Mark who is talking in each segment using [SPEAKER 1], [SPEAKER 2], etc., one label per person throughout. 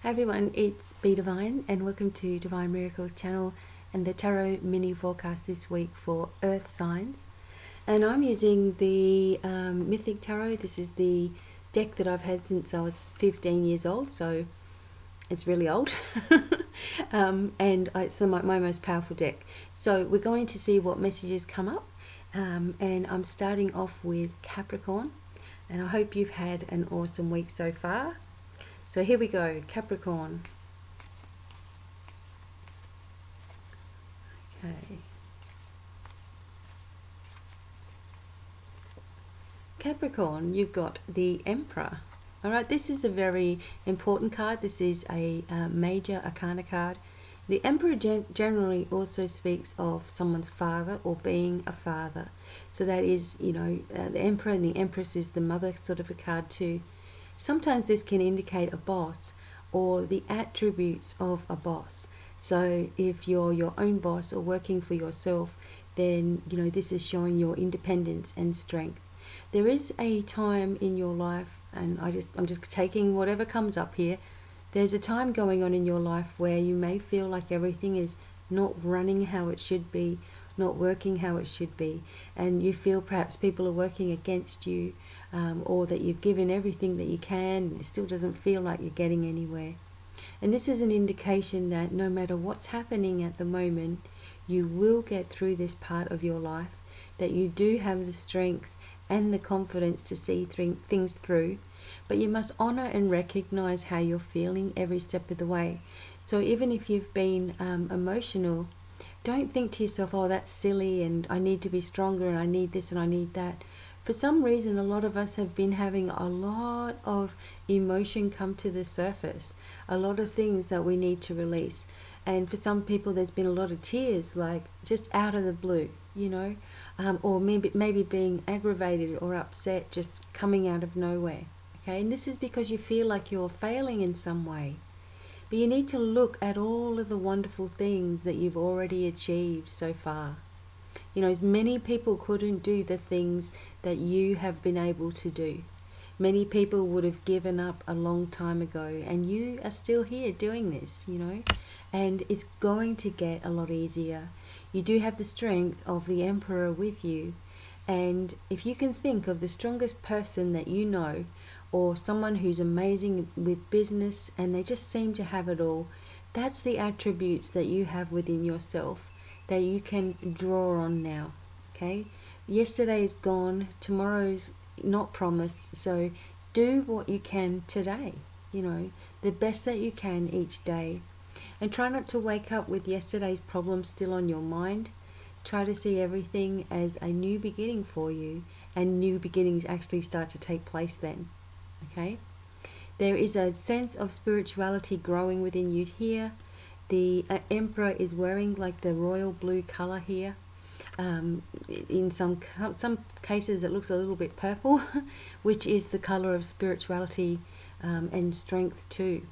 [SPEAKER 1] Hi everyone, it's BDevine and welcome to Divine Miracles channel and the Tarot mini forecast this week for Earth signs. And I'm using the Mythic Tarot. This is the deck that I've had since I was 15 years old, so it's really old. And it's my most powerful deck. So we're going to see what messages come up, and I'm starting off with Capricorn, and I hope you've had an awesome week so far. So here we go, Capricorn. Okay. Capricorn, you've got the Emperor. All right, this is a very important card. This is a major arcana card. The Emperor generally also speaks of someone's father or being a father. So that is, you know, the Emperor and the Empress is the mother sort of a card too. Sometimes this can indicate a boss or the attributes of a boss. So if you're your own boss or working for yourself, then you know this is showing your independence and strength. There is a time in your life, and I'm just taking whatever comes up here. There's a time going on in your life where you may feel like everything is not running how it should be, not working how it should be, and you feel perhaps people are working against you, or that you've given everything that you can and it still doesn't feel like you're getting anywhere. And this is an indication that no matter what's happening at the moment, you will get through this part of your life, that you do have the strength and the confidence to see things through, but you must honor and recognize how you're feeling every step of the way. So even if you've been emotional, don't think to yourself, oh, that's silly and I need to be stronger and I need this and I need that. For some reason, a lot of us have been having a lot of emotion come to the surface, a lot of things that we need to release. And for some people, there's been a lot of tears, like just out of the blue, you know, or maybe being aggravated or upset, just coming out of nowhere. Okay, and this is because you feel like you're failing in some way. But you need to look at all of the wonderful things that you've already achieved so far. You know, as many people couldn't do the things that you have been able to do. Many people would have given up a long time ago, and you are still here doing this, you know, and it's going to get a lot easier. You do have the strength of the Emperor with you, and if you can think of the strongest person that you know, or someone who's amazing with business and they just seem to have it all, that's the attributes that you have within yourself that you can draw on now. Okay, yesterday is gone, tomorrow's not promised, so do what you can today, you know, the best that you can each day, and try not to wake up with yesterday's problems still on your mind. Try to see everything as a new beginning for you, and new beginnings actually start to take place then. Okay, there is a sense of spirituality growing within you here. The Emperor is wearing like the royal blue color here. In some cases it looks a little bit purple, which is the color of spirituality and strength too.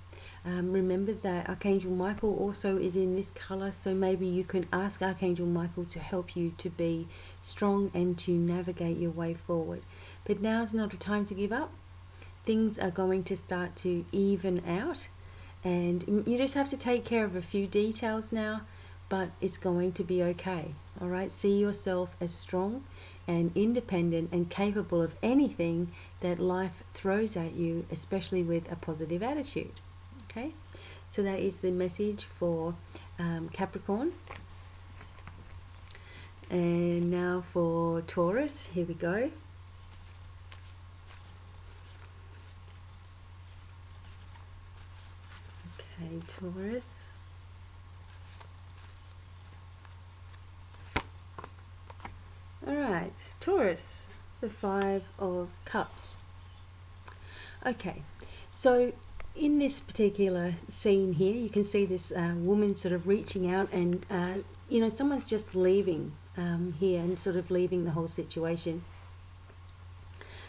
[SPEAKER 1] Remember that Archangel Michael also is in this color, so maybe you can ask Archangel Michael to help you to be strong and to navigate your way forward. But now's not a time to give up. Things are going to start to even out, and you just have to take care of a few details now, but it's going to be okay. All right, see yourself as strong and independent and capable of anything that life throws at you, especially with a positive attitude. Okay, so that is the message for Capricorn. And now for Taurus, here we go. Okay, Taurus. Alright, Taurus, the Five of Cups. Okay, so in this particular scene here, you can see this woman sort of reaching out, and you know, someone's just leaving here and sort of leaving the whole situation.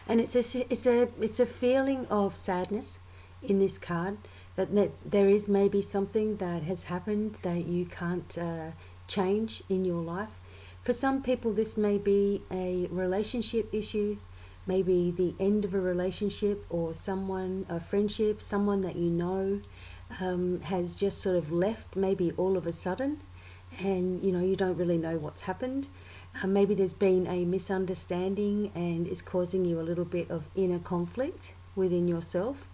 [SPEAKER 1] And it's a feeling of sadness in this card, that there is maybe something that has happened that you can't change in your life. For some people, this may be a relationship issue, maybe the end of a relationship, or a friendship, someone that you know has just sort of left, maybe all of a sudden, and you don't really know what's happened. Maybe there's been a misunderstanding and it's causing you a little bit of inner conflict within yourself.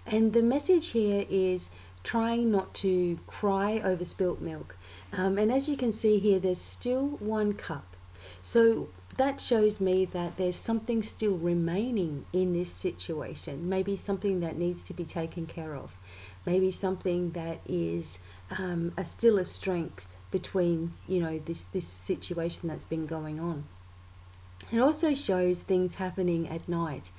[SPEAKER 1] And the message here is trying not to cry over spilt milk. And as you can see here, there's still 1 cup. So that shows me that there's something still remaining in this situation. Maybe something that needs to be taken care of. Maybe something that is still a strength between, this situation that's been going on. It also shows things happening at night.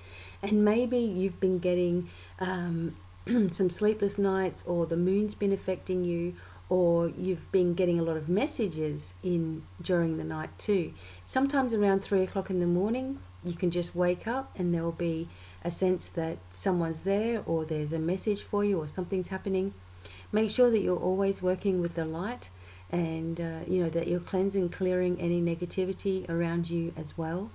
[SPEAKER 1] And maybe you've been getting some sleepless nights, or the moon's been affecting you, or you've been getting a lot of messages in during the night too. Sometimes around 3 o'clock in the morning, you can just wake up and there'll be a sense that someone's there, or there's a message for you, or something's happening. Make sure that you're always working with the light, and that you're cleansing, clearing any negativity around you as well.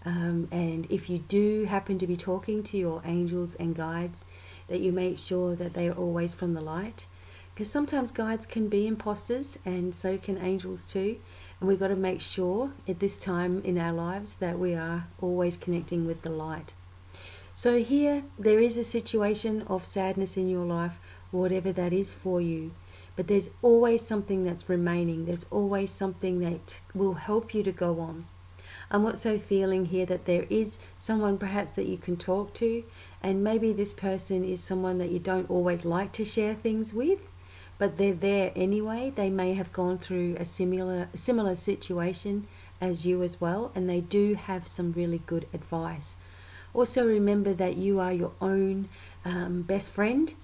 [SPEAKER 1] And if you do happen to be talking to your angels and guides, that you make sure that they are always from the light, because sometimes guides can be imposters, and so can angels too, and we've got to make sure at this time in our lives that we are always connecting with the light. So here there is a situation of sadness in your life, whatever that is for you, but there's always something that's remaining. There's always something that will help you to go on. I'm also feeling here that there is someone perhaps that you can talk to, and maybe this person is someone that you don't always like to share things with, but they're there anyway. They may have gone through a similar situation as you as well, and they do have some really good advice. Also remember that you are your own best friend.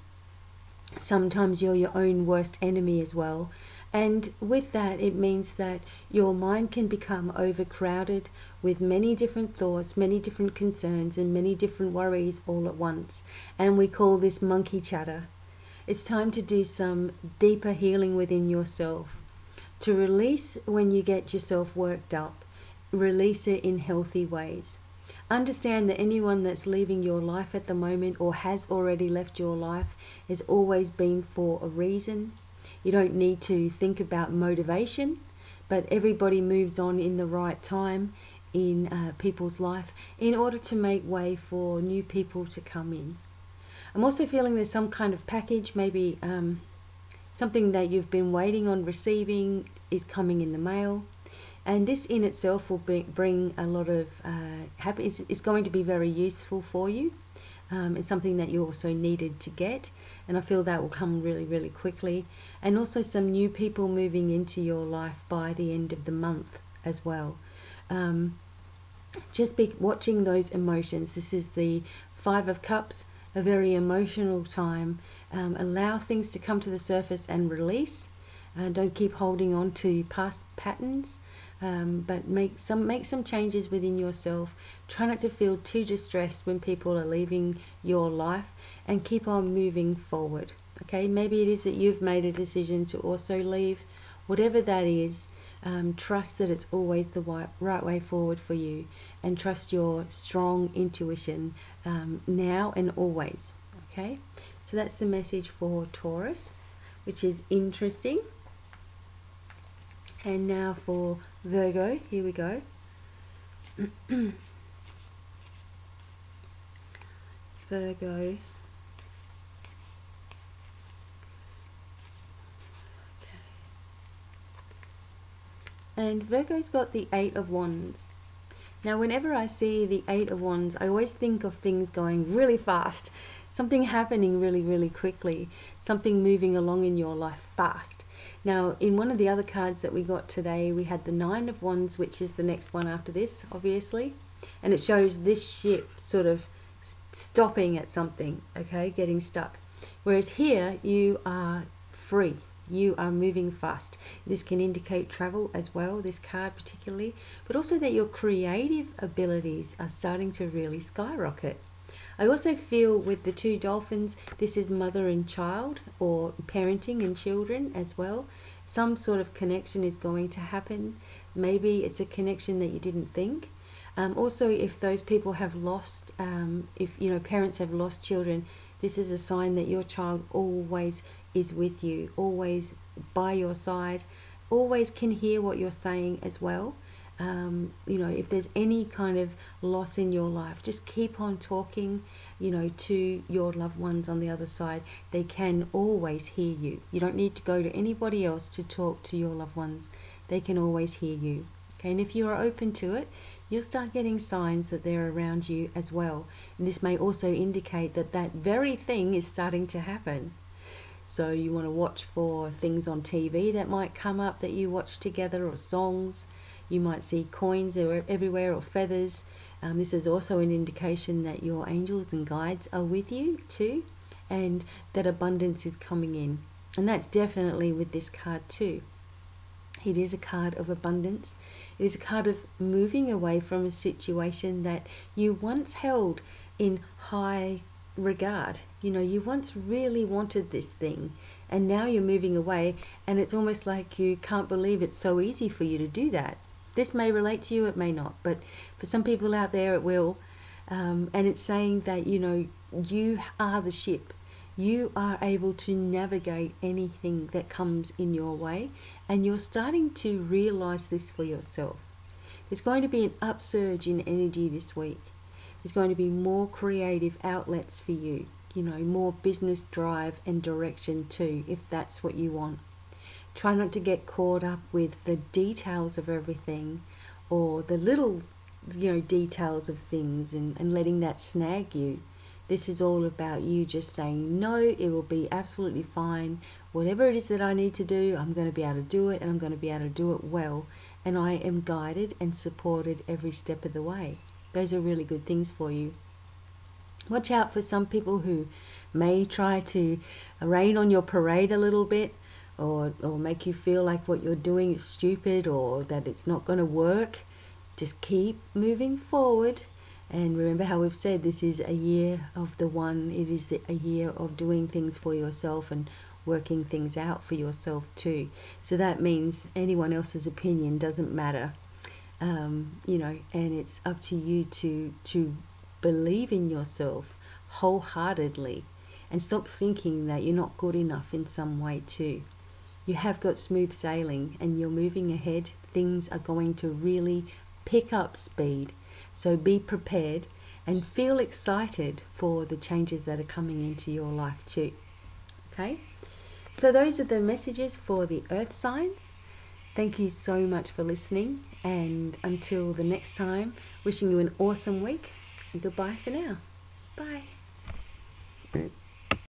[SPEAKER 1] Sometimes you're your own worst enemy as well. And with that, it means that your mind can become overcrowded with many different thoughts, many different concerns, and many different worries all at once. And we call this monkey chatter. It's time to do some deeper healing within yourself. To release when you get yourself worked up, release it in healthy ways. Understand that anyone that's leaving your life at the moment, or has already left your life, has always been for a reason. You don't need to think about motivation, but everybody moves on in the right time in people's life in order to make way for new people to come in. I'm also feeling there's some kind of package, maybe something that you've been waiting on receiving is coming in the mail. And this in itself will bring a lot of happiness. It's going to be very useful for you. It's something that you also needed to get, and I feel that will come really, really quickly. And also some new people moving into your life by the end of the month as well. Just be watching those emotions. This is the 5 of Cups, a very emotional time. Allow things to come to the surface and release. Don't keep holding on to past patterns. But make some changes within yourself. Try not to feel too distressed when people are leaving your life, and keep on moving forward. Okay, maybe it is that you've made a decision to also leave. Whatever that is, trust that it's always the right way forward for you, and trust your strong intuition now and always. Okay, so that's the message for Taurus, which is interesting. And now for Virgo, here we go. Virgo. Okay. And Virgo's got the 8 of Wands. Now whenever I see the 8 of Wands, I always think of things going really fast, something happening really, really quickly, something moving along in your life fast. Now in one of the other cards that we got today, we had the 9 of Wands, which is the next one after this, obviously, and it shows this ship sort of stopping at something, okay, getting stuck. Whereas here you are free. You are moving fast. This can indicate travel as well, this card particularly, but also that your creative abilities are starting to really skyrocket. I also feel with the 2 dolphins, this is mother and child, or parenting and children as well. Some sort of connection is going to happen. Maybe it's a connection that you didn't think. Also, if those people have lost, if parents have lost children, This is a sign that your child always is with you, always by your side, always can hear what you're saying as well. If there's any kind of loss in your life, just keep on talking, to your loved ones on the other side. They can always hear you. You don't need to go to anybody else to talk to your loved ones. They can always hear you. Okay, and if you are open to it, you'll start getting signs that they're around you as well. And this may also indicate that that very thing is starting to happen. So you want to watch for things on TV that might come up that you watch together, or songs. You might see coins everywhere, or feathers. This is also an indication that your angels and guides are with you too, and that abundance is coming in. And that's definitely with this card too. It is a card of abundance. It is a card of moving away from a situation that you once held in high regard. You once really wanted this thing, and now you're moving away, and it's almost like you can't believe it's so easy for you to do that. This may relate to you, it may not, but for some people out there it will. And it's saying that, you are the ship. You are able to navigate anything that comes in your way, and you're starting to realize this for yourself. There's going to be an upsurge in energy this week. There's going to be more creative outlets for you, more business drive and direction too, if that's what you want. Try not to get caught up with the details of everything, or the little, details of things, and letting that snag you. This is all about you just saying, no, it will be absolutely fine. Whatever it is that I need to do, I'm going to be able to do it, and I'm going to be able to do it well. And I am guided and supported every step of the way. Those are really good things for you. Watch out for some people who may try to rain on your parade a little bit, or make you feel like what you're doing is stupid, or that it's not going to work. Just keep moving forward. And remember how we've said this is a year of the one. It is a year of doing things for yourself and working things out for yourself too. So that means anyone else's opinion doesn't matter. And it's up to you to believe in yourself wholeheartedly, and stop thinking that you're not good enough in some way too. You have got smooth sailing, and you're moving ahead. Things are going to really pick up speed. So be prepared and feel excited for the changes that are coming into your life too. Okay? So those are the messages for the earth signs. Thank you so much for listening, and until the next time, wishing you an awesome week. Goodbye for now. Bye.